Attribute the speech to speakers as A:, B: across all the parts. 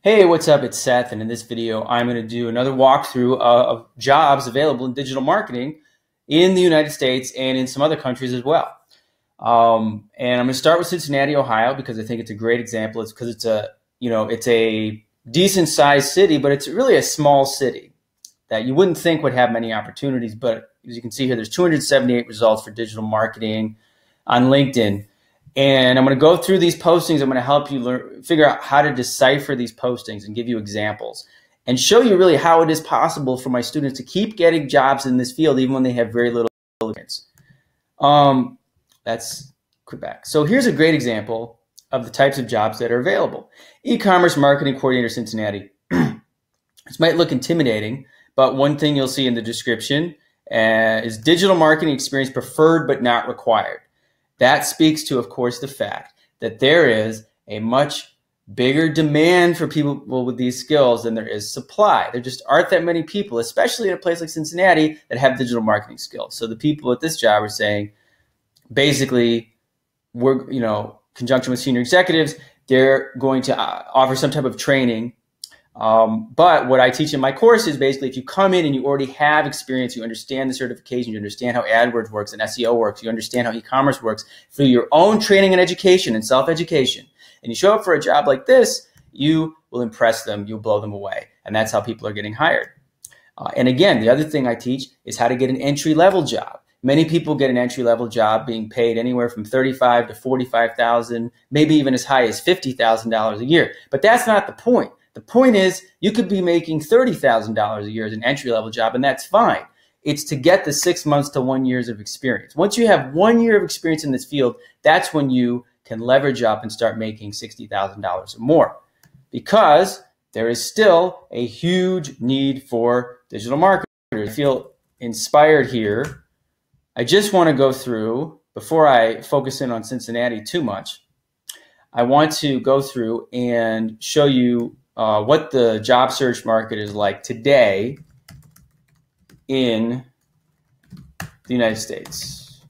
A: Hey, what's up? It's Seth, and in this video, I'm going to do another walkthrough of jobs available in digital marketing in the United States and in some other countries as well. And I'm going to start with Cincinnati, Ohio, because I think it's a great example. It's because it's a decent sized city, but it's really a small city that you wouldn't think would have many opportunities. But as you can see here, there's 278 results for digital marketing on LinkedIn. And I'm going to go through these postings. I'm going to help you figure out how to decipher these postings and give you examples and show you really how it is possible for my students to keep getting jobs in this field even when they have very little experience. That's Quebec. So here's a great example of the types of jobs that are available. E-commerce marketing coordinator, Cincinnati. This might look intimidating, but one thing you'll see in the description is digital marketing experience preferred but not required. That speaks to, of course, the fact that there is a much bigger demand for people with these skills than there is supply. There just aren't that many people, especially in a place like Cincinnati, that have digital marketing skills. So the people at this job are saying, basically, we're, conjunction with senior executives, they're going to offer some type of training. But what I teach in my course is basically if you come in and you already have experience, you understand the certification, you understand how AdWords works and SEO works, you understand how e-commerce works through your own training and education and self-education, and you show up for a job like this, you will impress them, you'll blow them away. And that's how people are getting hired. And again, the other thing I teach is how to get an entry-level job. Many people get an entry-level job being paid anywhere from $35,000 to $45,000, maybe even as high as $50,000 a year. But that's not the point. The point is you could be making $30,000 a year as an entry-level job, and that's fine. It's to get the 6 months to 1 year of experience. Once you have 1 year of experience in this field, that's when you can leverage up and start making $60,000 or more, because there is still a huge need for digital marketers. I feel inspired here. I just want to go through, before I focus in on Cincinnati too much, I want to go through and show you what the job search market is like today in the United States.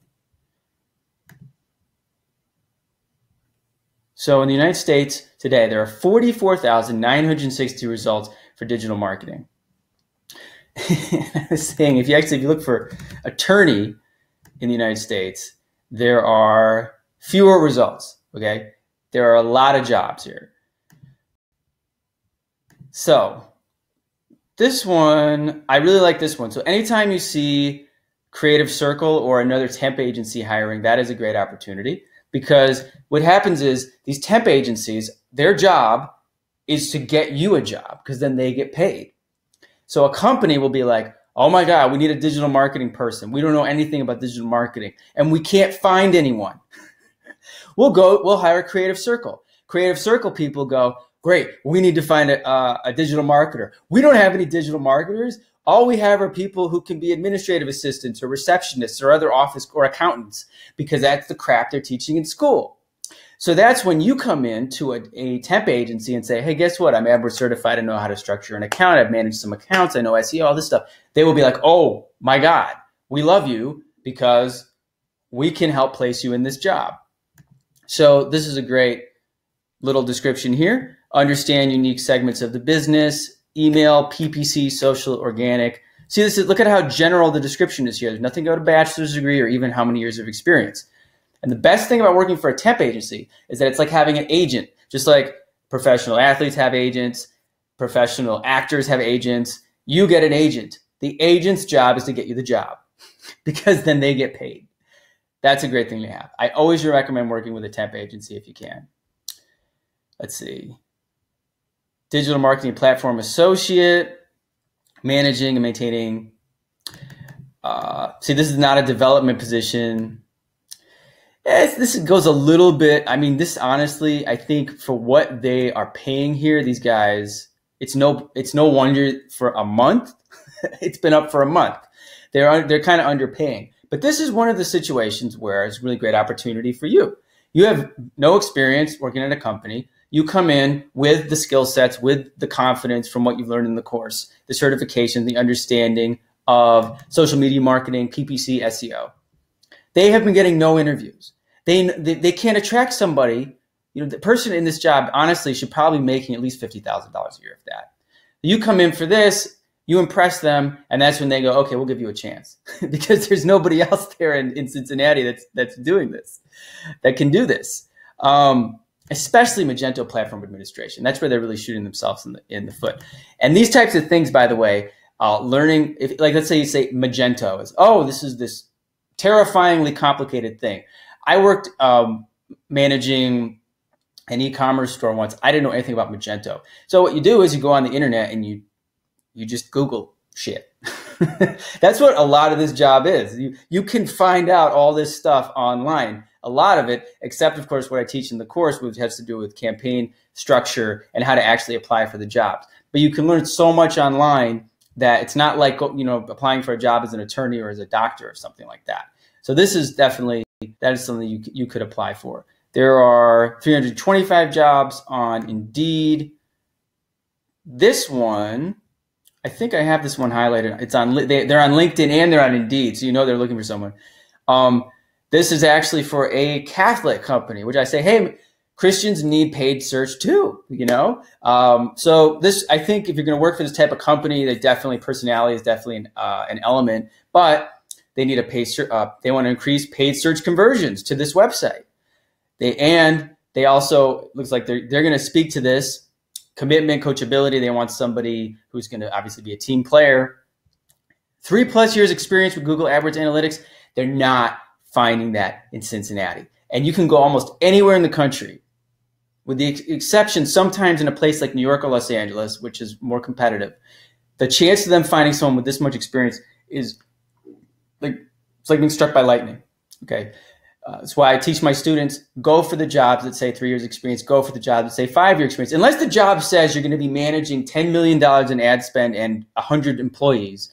A: So in the United States today, there are 44,960 results for digital marketing. I was saying, if you look for attorney in the United States, there are fewer results, okay? There are a lot of jobs here. So this one, I really like this one. So anytime you see Creative Circle or another temp agency hiring, that is a great opportunity, because what happens is these temp agencies, their job is to get you a job because then they get paid. So a company will be like, oh my God, we need a digital marketing person. We don't know anything about digital marketing and we can't find anyone. We'll hire Creative Circle. Creative Circle people go, great, we need to find a digital marketer. We don't have any digital marketers. All we have are people who can be administrative assistants or receptionists or other office or accountants, because that's the crap they're teaching in school. So that's when you come in to a temp agency and say, hey, guess what? I'm AdWords certified. I know how to structure an account. I've managed some accounts. I know SEO, all this stuff. They will be like, oh my God, we love you because we can help place you in this job. So this is a great little description here. Understand unique segments of the business, email, PPC, social, organic. See, look at how general the description is here. There's nothing about a bachelor's degree or even how many years of experience. And the best thing about working for a temp agency is that it's like having an agent. Just like professional athletes have agents, professional actors have agents, you get an agent. The agent's job is to get you the job because then they get paid. That's a great thing to have. I always recommend working with a temp agency if you can. Let's see. Digital marketing platform associate, managing and maintaining. See, this is not a development position. This goes a little bit. I mean, this honestly, I think for what they are paying here, these guys, it's no wonder for a month. It's been up for a month. They're kind of underpaying. But this is one of the situations where it's a really great opportunity for you. You have no experience working at a company. You come in with the skill sets, with the confidence from what you've learned in the course, the certification, the understanding of social media marketing, PPC, SEO. They have been getting no interviews. They can't attract somebody the person in this job, honestly, should probably be making at least $50,000 a year, if that. You come in for this, you impress them, and that's when they go, okay, we'll give you a chance. Because there's nobody else there in Cincinnati that's doing this, that can do this. Especially Magento platform administration. That's where they're really shooting themselves in the foot. And these types of things, by the way, learning, let's say you say Magento is, this is this terrifyingly complicated thing. I worked managing an e-commerce store once. I didn't know anything about Magento. So what you do is you go on the internet and you just Google shit. That's what a lot of this job is. You can find out all this stuff online. A lot of it, except of course what I teach in the course, which has to do with campaign structure and how to actually apply for the jobs. But you can learn so much online that it's not like, applying for a job as an attorney or as a doctor or something like that. So this is definitely, that is something you could apply for. There are 325 jobs on Indeed. This one, I think I have this one highlighted. It's on, they're on LinkedIn and they're on Indeed, so they're looking for someone. This is actually for a Catholic company, which I say, hey, Christians need paid search too, So this, I think if you're going to work for this type of company, personality is definitely an element, but they need they want to increase paid search conversions to this website. They also, looks like they're going to speak to this commitment, coachability. They want somebody who's going to obviously be a team player. 3+ years experience with Google AdWords Analytics. They're not finding that in Cincinnati. And you can go almost anywhere in the country, with the exception sometimes in a place like New York or Los Angeles, which is more competitive. The chance of them finding someone with this much experience is it's like being struck by lightning. Okay. That's why I teach my students, go for the jobs that say 3 years experience, go for the jobs that say 5-year experience. Unless the job says you're going to be managing $10 million in ad spend and 100 employees,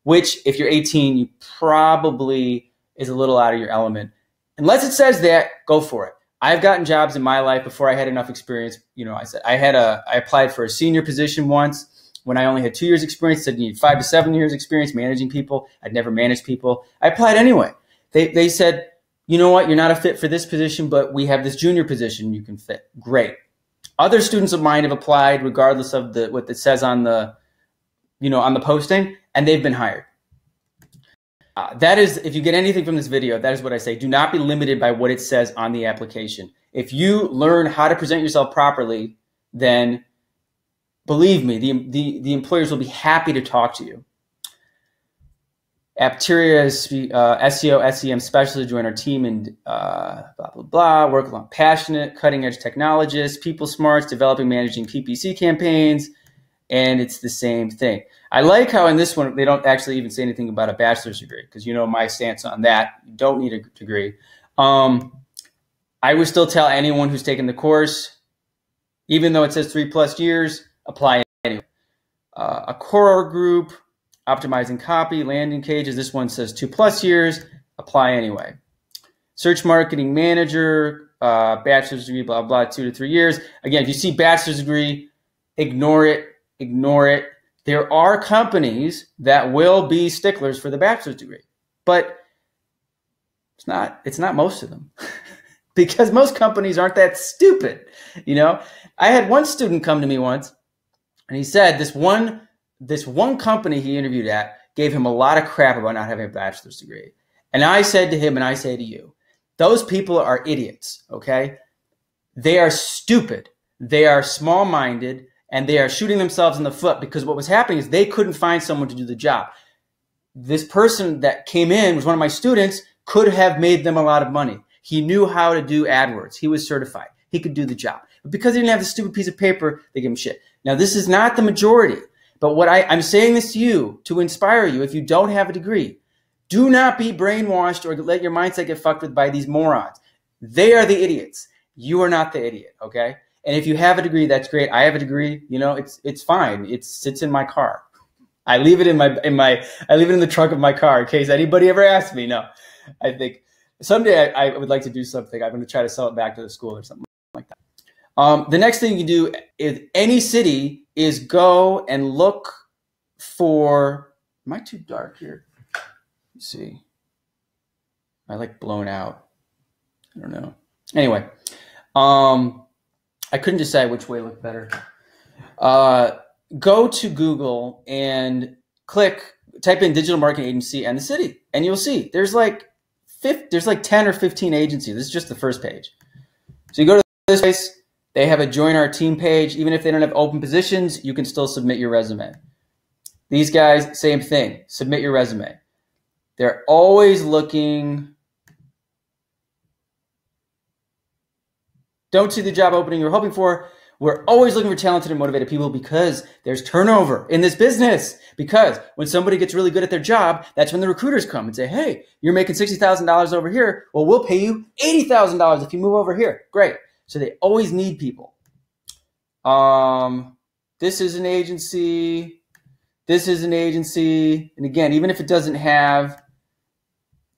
A: which if you're 18, you probably is a little out of your element. Unless it says that, go for it. I've gotten jobs in my life before I had enough experience. I applied for a senior position once when I only had 2 years experience. Said you need 5 to 7 years experience managing people. I'd never managed people. I applied anyway. They said, you know what, you're not a fit for this position, but we have this junior position you can fit. Great. Other students of mine have applied regardless of what it says on the posting, and they've been hired. That is, if you get anything from this video, that is what I say. Do not be limited by what it says on the application. If you learn how to present yourself properly, then believe me, the employers will be happy to talk to you. Apteria is SEO, SEM specialist, join our team and blah, blah, blah. Work along passionate, cutting edge technologists, people smarts, developing, managing PPC campaigns. And it's the same thing. I like how in this one, they don't actually even say anything about a bachelor's degree, because my stance on that. You don't need a degree. I would still tell anyone who's taken the course, even though it says 3+ years, apply anyway. A core group, optimizing copy, landing pages. This one says 2+ years, apply anyway. Search marketing manager, bachelor's degree, blah, blah, 2 to 3 years. Again, if you see bachelor's degree, ignore it. Ignore it. There are companies that will be sticklers for the bachelor's degree, but it's not most of them because most companies aren't that stupid. I had one student come to me once and he said this one company he interviewed at gave him a lot of crap about not having a bachelor's degree. And I said to him, and I say to you, those people are idiots. Okay. They are stupid. They are small-minded. And they are shooting themselves in the foot because what was happening is they couldn't find someone to do the job. This person that came in was one of my students, could have made them a lot of money. He knew how to do AdWords. He was certified. He could do the job. But because he didn't have this stupid piece of paper, they gave him shit. Now, this is not the majority. But what I'm saying this to you to inspire you, if you don't have a degree, do not be brainwashed or let your mindset get fucked with by these morons. They are the idiots. You are not the idiot, okay? And if you have a degree, that's great. I have a degree, it's fine. It sits in my car. I leave it I leave it in the trunk of my car in case anybody ever asks me. No, I think someday I would like to do something. I'm going to try to sell it back to the school or something like that. The next thing you can do in any city is go and look for, am I too dark here? Let's see. I like blown out. I don't know. Anyway. I couldn't decide which way looked better. Go to Google and type in digital marketing agency and the city, and you'll see there's like 10 or 15 agencies. This is just the first page. So you go to this place, they have a join our team page. Even if they don't have open positions, you can still submit your resume. These guys, same thing, submit your resume. They're always looking. Don't see the job opening you're hoping for. We're always looking for talented and motivated people because there's turnover in this business. Because when somebody gets really good at their job, that's when the recruiters come and say, hey, you're making $60,000 over here. Well, we'll pay you $80,000 if you move over here. Great. So they always need people. This is an agency. This is an agency. And again, even if it doesn't have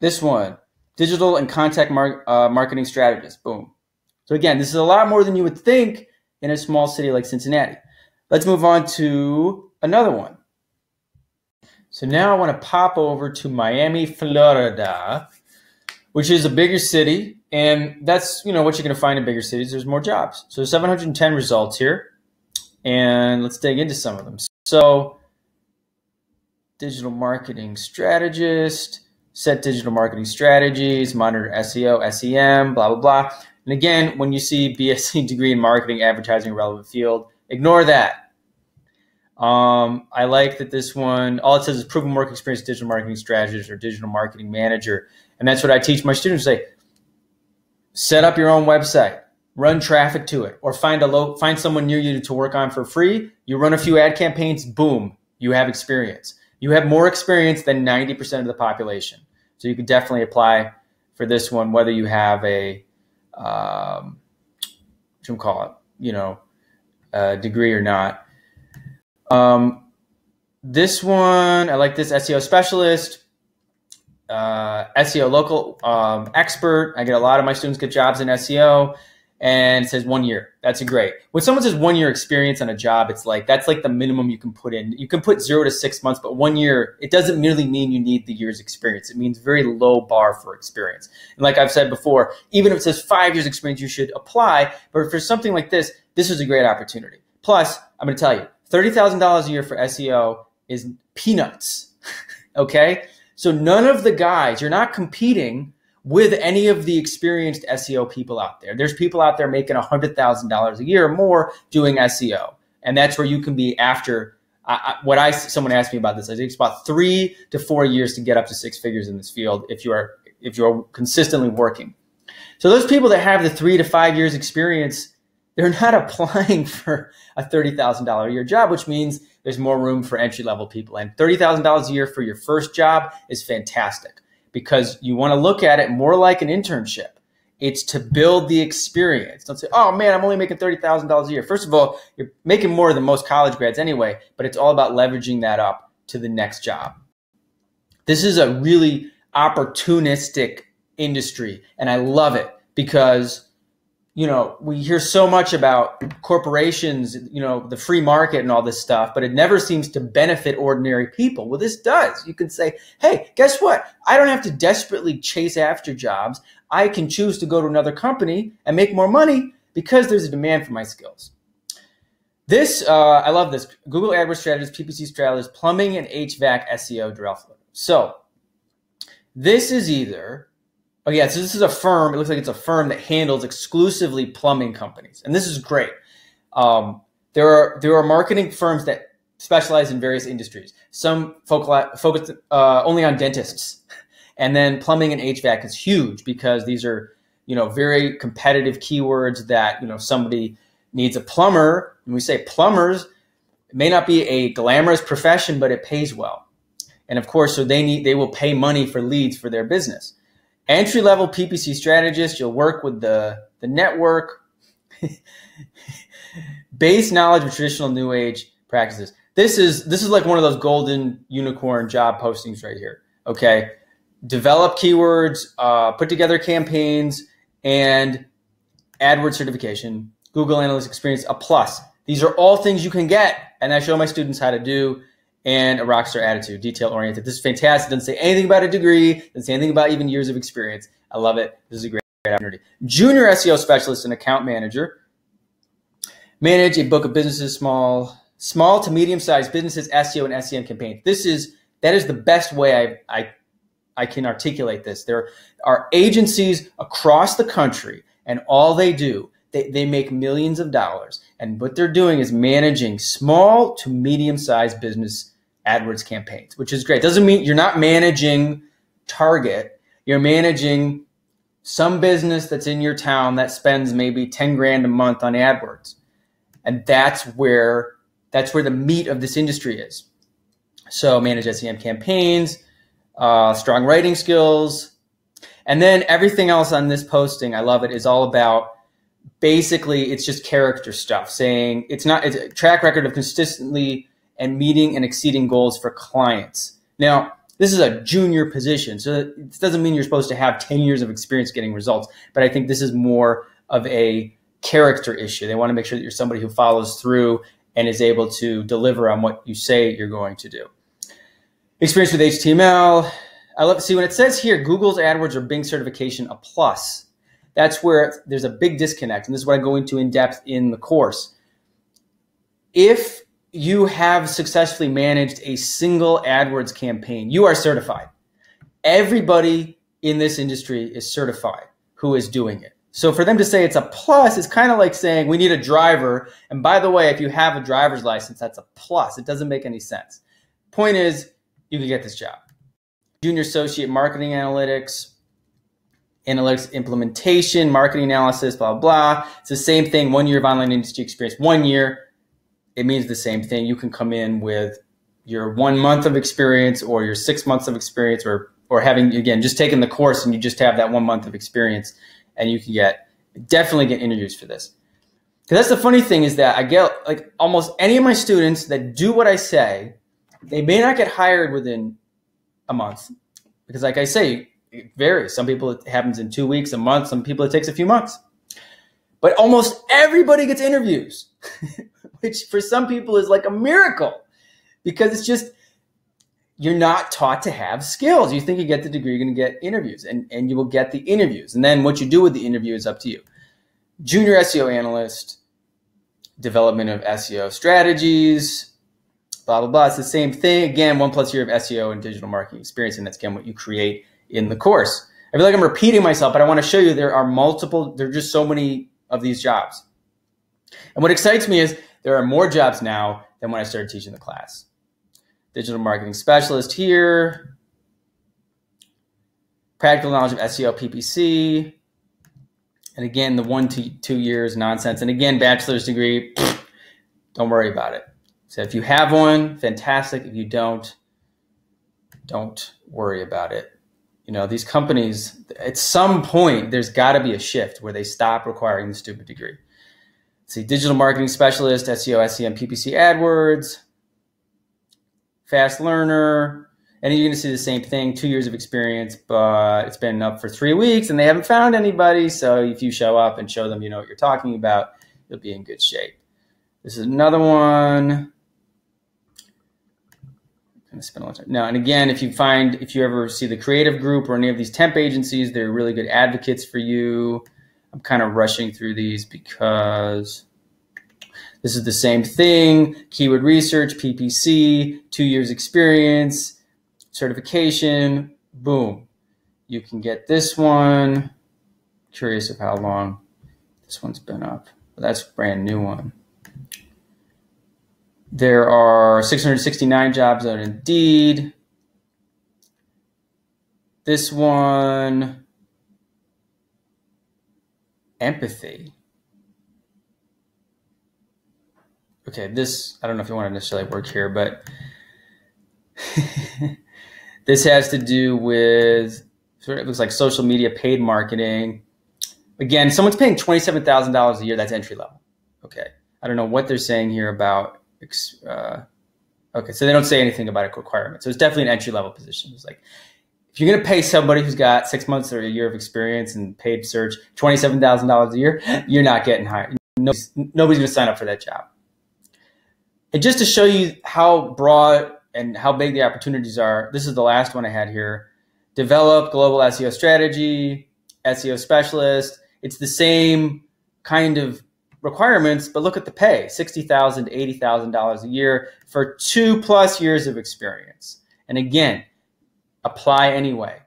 A: this one, digital and contact marketing strategist. Boom. So again, this is a lot more than you would think in a small city like Cincinnati. Let's move on to another one. So now I want to pop over to Miami, Florida, which is a bigger city. And that's, what you're going to find in bigger cities. There's more jobs. So 710 results here. And let's dig into some of them. So digital marketing strategist, set digital marketing strategies, monitor SEO, SEM, blah, blah, blah. And again, when you see BSc degree in marketing, advertising, relevant field, ignore that. I like that this one, all it says is proven work experience, digital marketing strategist or digital marketing manager. And that's what I teach my students. Say, set up your own website, run traffic to it, or find someone near you to work on for free. You run a few ad campaigns, boom, you have experience. You have more experience than 90% of the population. So you could definitely apply for this one, whether you have a degree or not. This one, I like this SEO specialist, SEO local expert. I get a lot of my students get jobs in SEO, and it says 1 year. That's great. When someone says 1 year experience on a job, it's like that's like the minimum you can put in. You can put 0 to 6 months, but 1 year, it doesn't merely mean you need the year's experience. It means very low bar for experience. And like I've said before, even if it says 5 years experience, you should apply. But for something like this is a great opportunity. Plus, I'm going to tell you, $30,000 a year for SEO is peanuts. Okay? So none of the guys, you're not competing with any of the experienced SEO people out there. There's people out there making $100,000 a year or more doing SEO. And that's where you can be after, someone asked me about this, I think it's about 3 to 4 years to get up to 6 figures in this field if you're consistently working. So those people that have the 3 to 5 years experience, they're not applying for a $30,000 a year job, which means there's more room for entry-level people. And $30,000 a year for your first job is fantastic, because you want to look at it more like an internship. It's to build the experience. Don't say, oh man, I'm only making $30,000 a year. First of all, you're making more than most college grads anyway, but it's all about leveraging that up to the next job. This is a really opportunistic industry, and I love it because, we hear so much about corporations, the free market and all this stuff, but it never seems to benefit ordinary people. Well, this does. You can say, hey, guess what? I don't have to desperately chase after jobs. I can choose to go to another company and make more money because there's a demand for my skills. This, I love this. Google AdWords strategist, PPC strategist, plumbing and HVAC SEO developer. So this is either... Oh yeah, so this is a firm. It looks like it's a firm that handles exclusively plumbing companies, and this is great. There are marketing firms that specialize in various industries. Some focus only on dentists, and then plumbing and HVAC is huge because these are very competitive keywords that somebody needs a plumber. When we say plumbers, it may not be a glamorous profession, but it pays well, and of course, so they will pay money for leads for their business. Entry-level PPC strategist, you'll work with the network. Base knowledge of traditional new age practices. This is like one of those golden unicorn job postings right here. Okay. Develop keywords, put together campaigns, and AdWords certification, Google Analytics experience, a plus. These are all things you can get, and I show my students how to do. And a rockstar attitude, detail-oriented. This is fantastic. Doesn't say anything about a degree. Doesn't say anything about even years of experience. I love it. This is great. opportunity. Junior SEO specialist and account manager. Manage a book of businesses, small to medium-sized businesses, SEO and SEM campaigns. That is the best way I can articulate this. There are agencies across the country, and all they do, they make millions of dollars. And what they're doing is managing small to medium-sized business AdWords campaigns, which is great. Doesn't mean you're not managing Target. You're managing some business that's in your town that spends maybe 10 grand a month on AdWords. And that's where the meat of this industry is. So manage SEM campaigns, strong writing skills, and then everything else on this posting, I love it, is all about, basically it's just character stuff, saying it's a track record of consistently and meeting and exceeding goals for clients. Now, this is a junior position, so it doesn't mean you're supposed to have 10 years of experience getting results, but I think this is more of a character issue. They want to make sure that you're somebody who follows through and is able to deliver on what you say you're going to do. Experience with HTML. I love to see when it says here, Google's AdWords or Bing certification a plus. That's where there's a big disconnect, and this is what I go into in depth in the course. If you have successfully managed a single AdWords campaign, you are certified. Everybody in this industry is certified who is doing it. So for them to say it's a plus is kind of like saying we need a driver. And by the way, if you have a driver's license, that's a plus. It doesn't make any sense. Point is, you can get this job. Junior associate marketing analytics implementation, marketing analysis, blah, blah. It's the same thing. 1 year of online industry experience. 1 year, it means the same thing. You can come in with your 1 month of experience or your 6 months of experience or having, again, just taking the course and you just have that 1 month of experience and you can definitely get interviews for this. Because that's the funny thing is that I get like almost any of my students that do what I say, they may not get hired within a month because like I say, it varies. Some people it happens in 2 weeks, a month. Some people it takes a few months. But almost everybody gets interviews, which for some people is like a miracle because it's just, you're not taught to have skills. You think you get the degree, you're going to get interviews and you will get the interviews. And then what you do with the interview is up to you. Junior SEO analyst, development of SEO strategies, blah, blah, blah. It's the same thing. Again, 1+ year of SEO and digital marketing experience. And that's, again, what you create in the course. I feel like I'm repeating myself, but I want to show you there are just so many of these jobs. And what excites me is there are more jobs now than when I started teaching the class. Digital marketing specialist here. Practical knowledge of SEO, PPC. And again, the 1 to 2 years nonsense. And again, bachelor's degree, don't worry about it. So if you have one, fantastic. If you don't worry about it. You know, these companies, at some point, there's got to be a shift where they stop requiring the stupid degree. Let's see, digital marketing specialist, SEO, SEM, PPC, AdWords, fast learner. And you're going to see the same thing, 2 years of experience, but it's been up for 3 weeks and they haven't found anybody. So if you show up and show them you know what you're talking about, you'll be in good shape. This is another one. Spend a lot of time. Now, and again, if you ever see the creative group or any of these temp agencies, they're really good advocates for you. I'm kind of rushing through these because this is the same thing. Keyword research, PPC, 2 years experience, certification, boom. You can get this one. Curious of how long this one's been up. But that's a brand new one. There are 669 jobs on Indeed. This one, empathy. Okay, this, I don't know if you want to necessarily work here, but this has to do with, it looks like social media paid marketing. Again, someone's paying $27,000 a year. That's entry level. Okay, I don't know what they're saying here about. Okay, so they don't say anything about a requirement. So it's definitely an entry-level position. It's like, if you're going to pay somebody who's got 6 months or a year of experience and paid search $27,000 a year, you're not getting hired. Nobody's going to sign up for that job. And just to show you how broad and how big the opportunities are, this is the last one I had here. Develop global SEO strategy, SEO specialist. It's the same kind of requirements, but look at the pay, $60,000 to $80,000 a year for 2+ years of experience. And again, apply anyway.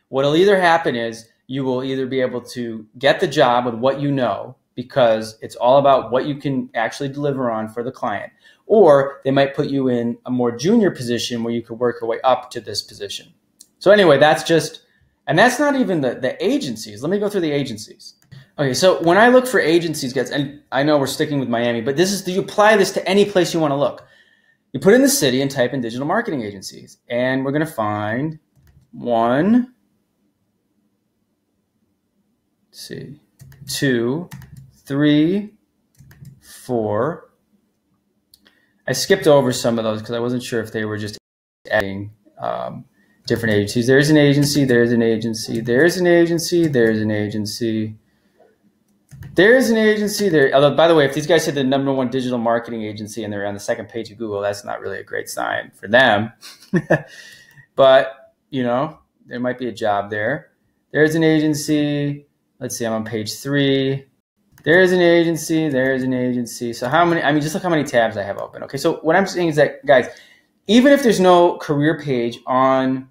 A: What'll either happen is you will either be able to get the job with what you know, because it's all about what you can actually deliver on for the client, or they might put you in a more junior position where you could work your way up to this position. So anyway, that's just, and that's not even the agencies. Let me go through the agencies. Okay, so when I look for agencies, guys, and I know we're sticking with Miami, but this is, you apply this to any place you want to look. You put in the city and type in digital marketing agencies, and we're going to find 1, 2, 3, 4. I skipped over some of those because I wasn't sure if they were just adding different agencies. There's an agency, there's an agency, there's an agency, there's an agency. There's an agency there. Although, by the way, if these guys said the #1 digital marketing agency and they're on the second page of Google, that's not really a great sign for them. But, you know, there might be a job there. There's an agency. Let's see, I'm on page 3. There's an agency. There's an agency. So how many, I mean, just look how many tabs I have open. Okay, so what I'm saying is that, guys, even if there's no career page on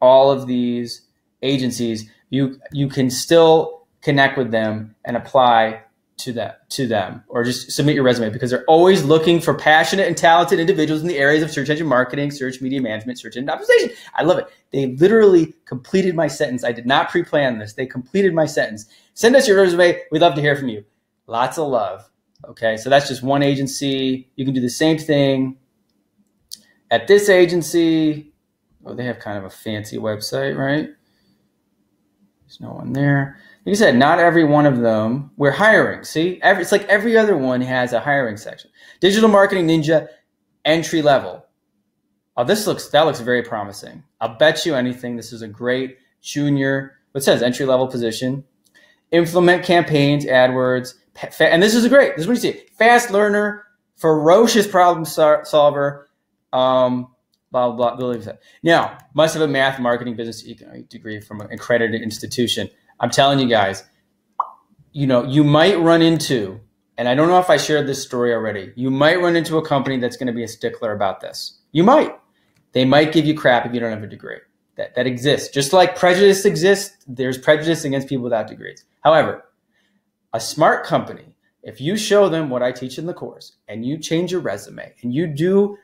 A: all of these agencies, you can still connect with them and apply to them, or just submit your resume, because they're always looking for passionate and talented individuals in the areas of search engine marketing, search media management, search engine optimization. I love it. They literally completed my sentence. I did not pre-plan this. They completed my sentence. Send us your resume. We'd love to hear from you. Lots of love. Okay, so that's just one agency. You can do the same thing at this agency. Oh, they have kind of a fancy website, right? There's no one there. Like I said, not every one of them, we're hiring. See, it's like every other one has a hiring section. Digital Marketing Ninja, entry level. Oh, that looks very promising. I'll bet you anything this is a great junior, what says entry level position. Implement campaigns, AdWords, and this is this is what you see. Fast learner, ferocious problem solver, blah, blah, blah. Now, must have a math, marketing, business degree from an accredited institution. I'm telling you guys, you know, you might run into, and I don't know if I shared this story already, you might run into a company that's going to be a stickler about this. You might. They might give you crap if you don't have a degree. That exists. Just like prejudice exists, there's prejudice against people without degrees. However, a smart company, if you show them what I teach in the course, and you change your resume, and you do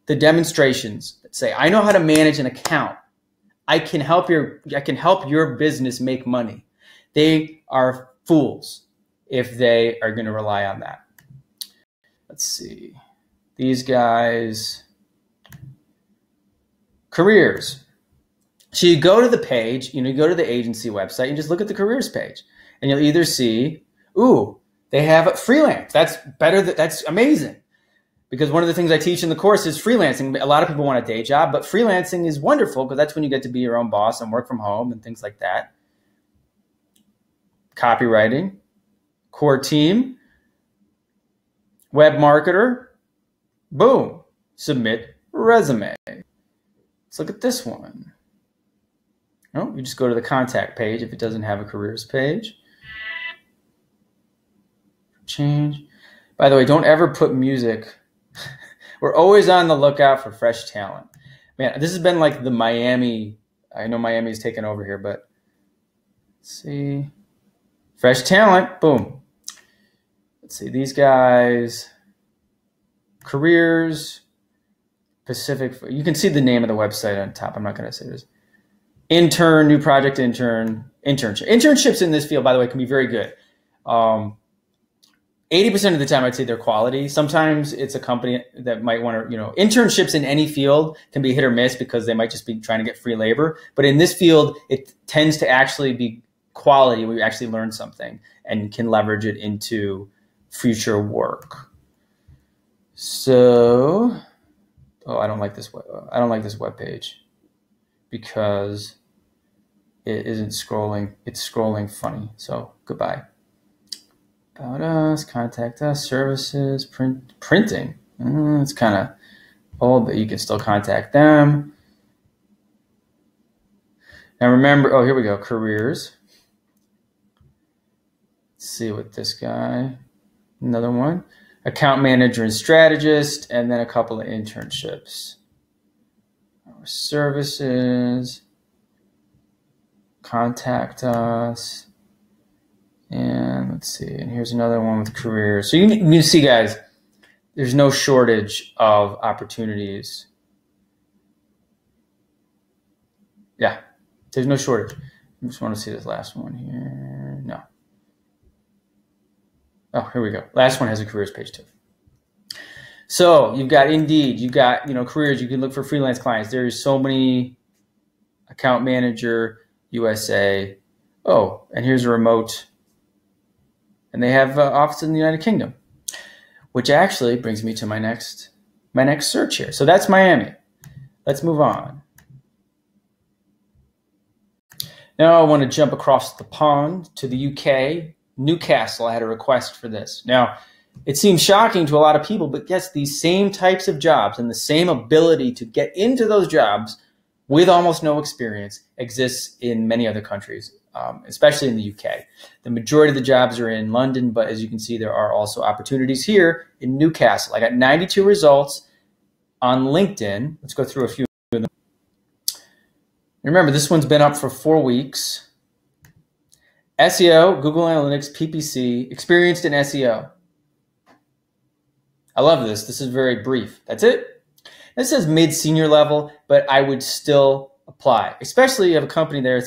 A: the demonstrations that say, I know how to manage an account, I can help your business make money. They are fools if they are going to rely on that. Let's see. These guys, careers. So you go to the page, you go to the agency website and just look at the careers page. And you'll either see, ooh, they have freelance. That's better. That's amazing. Because one of the things I teach in the course is freelancing. A lot of people want a day job, but freelancing is wonderful because that's when you get to be your own boss and work from home and things like that. Copywriting, core team, web marketer, boom, submit resume. Let's look at this one. No, you just go to the contact page if it doesn't have a careers page. Change. By the way, don't ever put music. We're always on the lookout for fresh talent. Man, this has been like the Miami. I know Miami's taken over here, but let's see. Fresh talent, boom. Let's see, these guys, careers, Pacific. You can see the name of the website on top. I'm not going to say this. Intern, new project intern, internship. Internships in this field, by the way, can be very good. 80% of the time, I'd say they're quality. Sometimes it's a company that might want to, internships in any field can be hit or miss because they might just be trying to get free labor. But in this field, it tends to actually be quality where you actually learn something and can leverage it into future work. So, I don't like this web page because it isn't scrolling. It's scrolling funny. So goodbye. About us, contact us, services, printing. It's kind of old, but you can still contact them. Now remember, here we go, careers. Let's see what this guy, another one, account manager and strategist, and then a couple of internships. Our services, contact us, and let's see, and here's another one with careers. So you see, guys, there's no shortage of opportunities. Yeah, there's no shortage. I just want to see this last one here. No. Oh, here we go. Last one has a careers page too. So you've got Indeed, you've got, careers. You can look for freelance clients. There's so many. Account manager, USA. Oh, and here's a remote. And they have offices in the United Kingdom, which actually brings me to my next search here. So that's Miami. Let's move on. Now I want to jump across the pond to the UK. Newcastle, I had a request for this. Now, it seems shocking to a lot of people, but yes, these same types of jobs and the same ability to get into those jobs with almost no experience exists in many other countries, especially in the UK. The majority of the jobs are in London, but as you can see, there are also opportunities here in Newcastle. I got 92 results on LinkedIn. Let's go through a few of them. Remember, this one's been up for 4 weeks. SEO, Google Analytics, PPC, experienced in SEO. I love this. This is very brief. That's it. This says mid-senior level, but I would still apply, especially if you have a company there.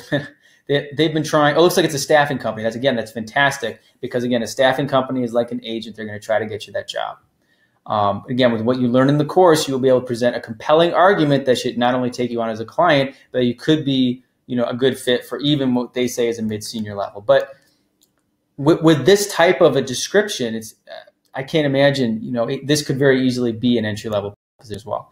A: They've been trying. Oh, it looks like it's a staffing company. That's fantastic because, again, a staffing company is like an agent. They're going to try to get you that job. Again, with what you learn in the course, you'll be able to present a compelling argument that should not only take you on as a client, but you could be a good fit for even what they say is a mid-senior level. But with this type of a description, I can't imagine, this could very easily be an entry-level position as well.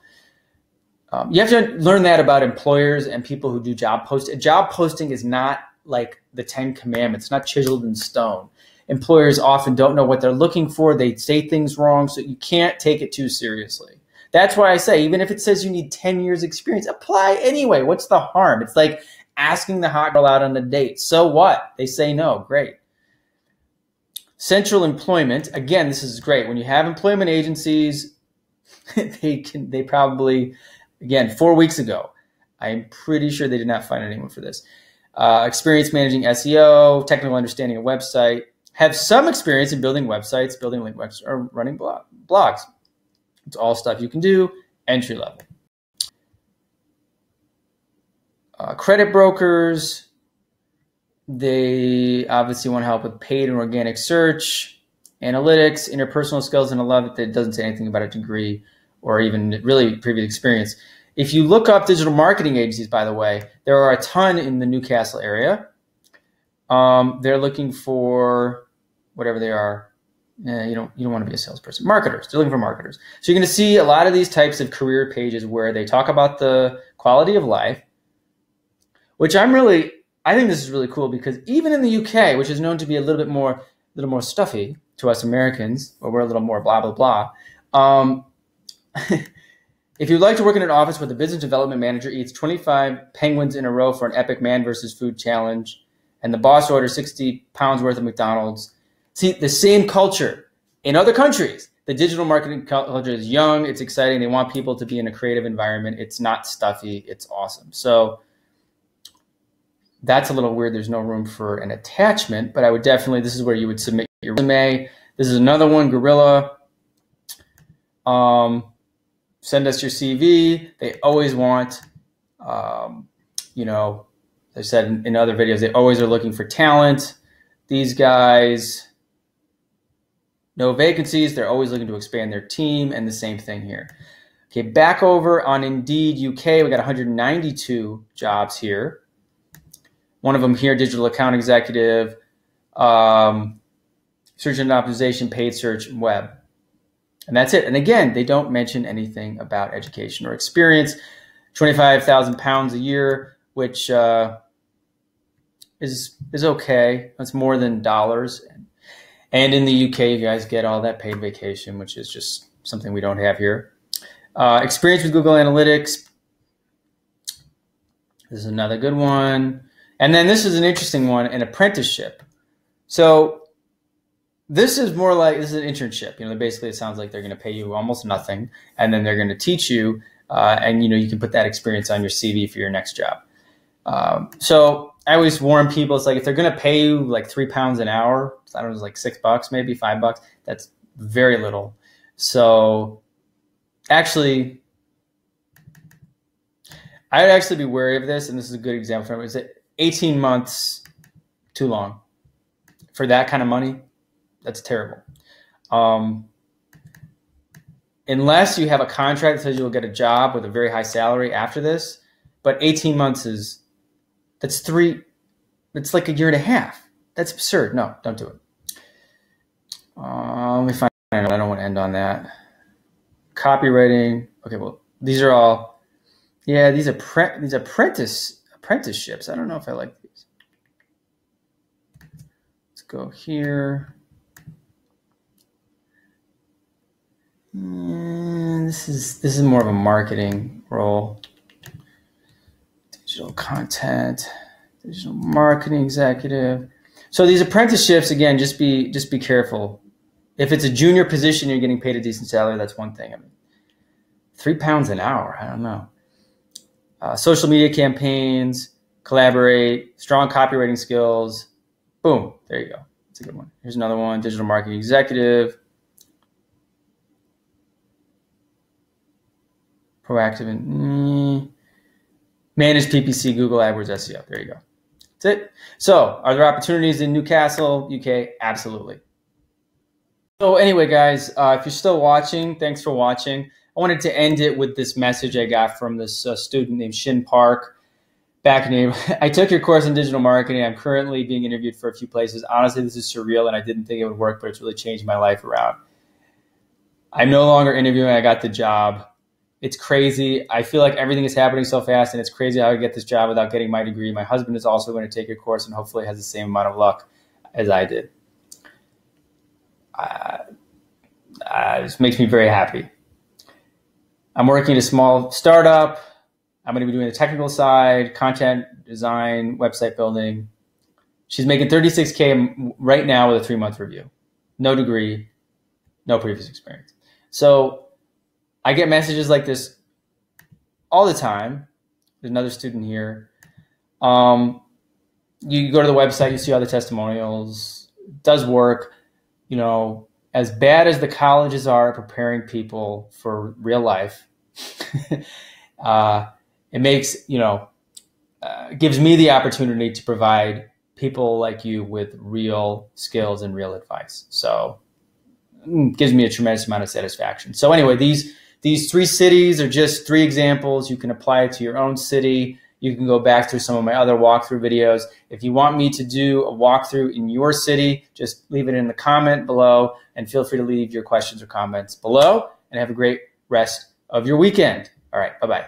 A: You have to learn that about employers and people who do job posting. Job posting is not like the 10 Commandments. It's not chiseled in stone. Employers often don't know what they're looking for. They say things wrong, so you can't take it too seriously. That's why I say, even if it says you need 10 years experience, apply anyway. What's the harm? It's like asking the hot girl out on a date. So what? They say no. Great. Central employment. Again, this is great. When you have employment agencies, they probably, again, 4 weeks ago, I'm pretty sure they did not find anyone for this. Experience managing SEO, technical understanding of website, have some experience in building websites, building link websites, or running blogs. It's all stuff you can do, entry level. Credit brokers, they obviously want help with paid and organic search, analytics, interpersonal skills, and I love it that it doesn't say anything about a degree or even really previous experience. If you look up digital marketing agencies, by the way, there are a ton in the Newcastle area. They're looking for whatever they are. You don't want to be a salesperson. Marketers. They're looking for marketers. So you're going to see a lot of these types of career pages where they talk about the quality of life, which I think this is really cool because even in the UK, which is known to be a little more stuffy to us Americans, or we're a little more blah, blah, blah. If you'd like to work in an office where the business development manager eats 25 penguins in a row for an epic man versus food challenge, and the boss orders 60 pounds worth of McDonald's, see the same culture in other countries. The digital marketing culture is young, it's exciting. They want people to be in a creative environment. It's not stuffy. It's awesome. So that's a little weird. There's no room for an attachment, but I would definitely, this is where you would submit your resume. This is another one, Gorilla. Send us your CV. They always want, as I said in other videos, they always are looking for talent. These guys, no vacancies. They're always looking to expand their team, and the same thing here. Okay, back over on Indeed UK, we got 192 jobs here. One of them here, digital account executive, search and optimization, paid search, and web. And that's it. And again, they don't mention anything about education or experience. 25,000 pounds a year, which is okay. That's more than dollars. And in the UK, you guys get all that paid vacation, which is just something we don't have here. Experience with Google Analytics. This is another good one. And then this is an interesting one, an apprenticeship. So This is more like, this is an internship. You know, basically it sounds like they're going to pay you almost nothing, and then they're going to teach you, and you know, you can put that experience on your CV for your next job. So I always warn people, it's like, if they're going to pay you like £3 an hour, I don't know, it's like $6, maybe $5, that's very little. So actually, I'd actually be wary of this, and this is a good example for me. Is it 18 months too long for that kind of money? That's terrible. Unless you have a contract that says you'll get a job with a very high salary after this, but 18 months that's like a year and a half. That's absurd. No, don't do it. Let me find, I don't want to end on that. Copywriting. Okay, well, these are all, yeah, these apprenticeships. I don't know if I like these. Let's go here. And this is more of a marketing role. Digital content, digital marketing executive. So these apprenticeships, again, just be careful. If it's a junior position, you're getting paid a decent salary. That's one thing. I mean, £3 an hour. I don't know. Social media campaigns, collaborate, strong copywriting skills. Boom. There you go. That's a good one. Here's another one. Digital marketing executive. Proactive and manage PPC, Google AdWords, SEO. There you go. That's it. So, are there opportunities in Newcastle, UK? Absolutely. So anyway, guys, if you're still watching, thanks for watching. I wanted to end it with this message I got from this student named Shin Park. Back name. I took your course in digital marketing. I'm currently being interviewed for a few places. Honestly, this is surreal, and I didn't think it would work, but it's really changed my life around. I'm no longer interviewing. I got the job. It's crazy. I feel like everything is happening so fast, and it's crazy how I get this job without getting my degree. My husband is also going to take your course and hopefully has the same amount of luck as I did. This makes me very happy. I'm working at a small startup. I'm going to be doing the technical side, content design, website building. She's making $36K right now with a 3-month review. No degree, no previous experience. So I get messages like this all the time. There's another student here. You go to the website, you see all the testimonials. It does work. You know, as bad as the colleges are at preparing people for real life, it makes, gives me the opportunity to provide people like you with real skills and real advice. So it gives me a tremendous amount of satisfaction. So anyway, these 3 cities are just 3 examples. You can apply it to your own city. You can go back through some of my other walkthrough videos. If you want me to do a walkthrough in your city, just leave it in the comment below, and feel free to leave your questions or comments below, and have a great rest of your weekend. All right, bye-bye.